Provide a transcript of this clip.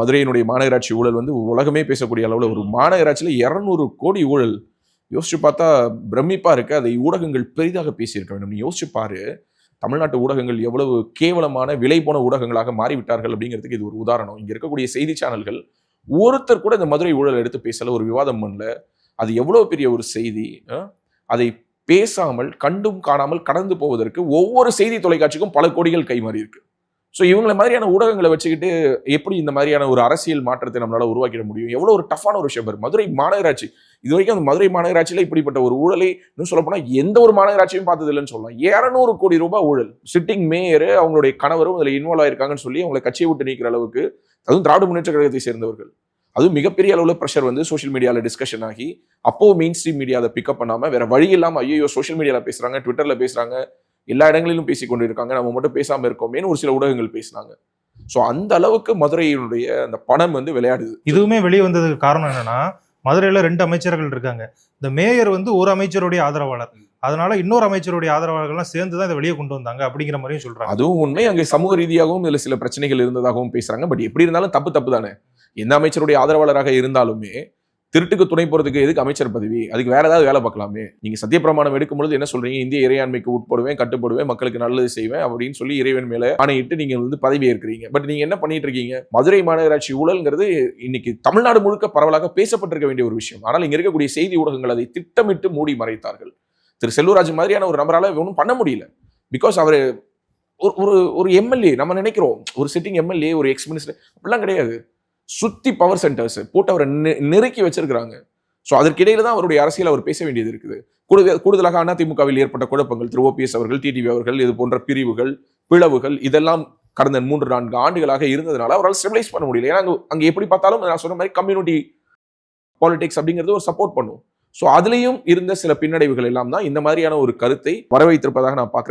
மதுரையினுடைய மாநகராட்சி ஊழல் வந்து உலகமே பேசக்கூடிய அளவில் ஒரு மாநகராட்சியில் 200 கோடி ஊழல். யோசிச்சு பார்த்தா பிரமிப்பா இருக்கு. அதை ஊடகங்கள் பெரிதாக பேசியிருக்க வேண்டும். நீ யோசிச்சு பாரு, தமிழ்நாட்டு ஊடகங்கள் எவ்வளவு கேவலமான விலை போன ஊடகங்களாக மாறிவிட்டார்கள் அப்படிங்கிறதுக்கு இது ஒரு உதாரணம். இங்க இருக்கக்கூடிய செய்தி சேனல்கள் ஒருத்தர் கூட இந்த மதுரை ஊழல் எடுத்து பேசல, ஒரு விவாதம் பண்ணல. அது எவ்வளவு பெரிய ஒரு செய்தி. அதை பேசாமல் கண்டும் காணாமல் கடந்து போவதற்கு ஒவ்வொரு செய்தி தொலைக்காட்சிக்கும் பல கோடிகள் கைமாறி இருக்கு. ஸோ இவங்களை மாதிரியான ஊடகங்களை வச்சுக்கிட்டு எப்படி இந்த மாதிரியான ஒரு அரசியல் மாற்றத்தை நம்மளால உருவாக்கிட முடியும்? எவ்வளவு ஒரு டஃபான ஒரு விஷயம். மதுரை மாநகராட்சி இது வரைக்கும் அந்த மதுரை மாநகராட்சியில இப்படிப்பட்ட ஒரு ஊழலை இன்னும் சொல்ல போனா எந்த ஒரு மாநகராட்சியும் பார்த்தது இல்லைன்னு சொல்லலாம். 200 கோடி ரூபாய் ஊழல். சிட்டிங் மேயர் அவங்களுடைய கணவரும் அதில் இன்வால்வ் ஆயிருக்காங்கன்னு சொல்லி அவங்களை கட்சியை விட்டு நீக்கிற அளவுக்கு, அதுவும் திராவிட முன்னேற்ற கழகத்தை சேர்ந்தவர்கள், அதுவும் மிகப்பெரிய அளவில் ப்ரெஷர் வந்து சோஷியல் மீடியாவில் டிஸ்கஷன் ஆகி அப்போ மெயின் ஸ்ட்ரீம் மீடியா அதை பிக்கப் பண்ணாம வேற வழி இல்லாம ஐயோ சோஷியல் மீடியாவில் பேசுறாங்க, ட்விட்டர்ல பேசுறாங்க, எல்லா இடங்களிலும் பேசிக்கொண்டு இருக்காங்க, நம்ம மட்டும் பேசாம இருக்கோமேன்னு ஒரு சில ஊடகங்கள் பேசினாங்க. ஸோ அந்த அளவுக்கு மதுரையினுடைய அந்த பணம் வந்து விளையாடுது. இதுவுமே வெளியே வந்ததுக்கு காரணம் என்னன்னா, மதுரையில 2 அமைச்சர்கள் இருக்காங்க. இந்த மேயர் வந்து ஒரு அமைச்சருடைய ஆதரவாளர், அதனால இன்னொரு அமைச்சருடைய ஆதரவாளர்கள்லாம் சேர்ந்துதான் இதை வெளியே கொண்டு வந்தாங்க அப்படிங்கிற மாதிரியும் சொல்றாங்க. அதுவும் உண்மை. அங்கே சமூக ரீதியாகவும் இதுல சில பிரச்சனைகள் இருந்ததாகவும் பேசுறாங்க. பட் எப்படி இருந்தாலும் தப்பு தானே. எந்த அமைச்சருடைய ஆதரவாளராக இருந்தாலுமே திருட்டுக்கு துணை போறதுக்கு எதுக்கு அமைச்சர் பதவி? அதுக்கு வேற ஏதாவது வேலை பார்க்கலாமே. நீங்க சத்தியப்பிரமாணம் எடுக்கும்பொழுது என்ன சொல்றீங்க? இந்திய இறையாண்மைக்கு உட்படுவேன், கட்டுப்படுவேன், மக்களுக்கு நல்லது செய்வேன் அப்படின்னு சொல்லி இறைவன் மேல ஆணையிட்டு நீங்க வந்து பதவி ஏற்கிறீங்க. பட் நீங்க என்ன பண்ணிட்டு இருக்கீங்க? மதுரை மாநகராட்சி ஊழல்ங்கிறது இன்னைக்கு தமிழ்நாடு முழுக்க பரவலாக பேசப்பட்டிருக்க வேண்டிய ஒரு விஷயம். ஆனால் இங்க இருக்கக்கூடிய செய்தி ஊடகங்கள் அதை திட்டமிட்டு மூடி மறைத்தார்கள். திரு செல்லூர்ராஜ் மாதிரியான ஒரு நபரால ஒன்றும் பண்ண முடியல. பிகாஸ் அவர் ஒரு எம்எல்ஏ. நம்ம நினைக்கிறோம் ஒரு சிட்டிங் எம்எல்ஏ, ஒரு எக்ஸ் மினிஸ்டர், அப்படிலாம் கிடையாது. சுத்தி பவர் சென்டர்ஸ் போட்டு அவரை நெருக்கி வச்சிருக்கிறாங்க. ஸோ அதற்கிடையில தான் அவருடைய அரசியல் அவர் பேச வேண்டியது இருக்குது. கூடுதலாக அதிமுகவில் ஏற்பட்ட குழப்பங்கள், திரு ஓபிஎஸ் அவர்கள், டிடிவி அவர்கள், இது போன்ற பிரிவுகள், பிளவுகள் இதெல்லாம் கடந்த 3-4 ஆண்டுகளாக இருந்ததுனால அவரால் ஸ்டெபிலைஸ் பண்ண முடியல. ஏன்னா அங்க எப்படி பார்த்தாலும் நான் சொன்ன மாதிரி கம்யூனிட்டி பாலிடிக்ஸ் அப்படிங்கிறது ஒரு சப்போர்ட் பண்ணும். ஸோ அதுலயும் இருந்த சில பின்னடைவுகள் எல்லாம் தான் இந்த மாதிரியான ஒரு கருத்தை வரவைத்திருப்பதாக நான் பார்க்கிறேன்.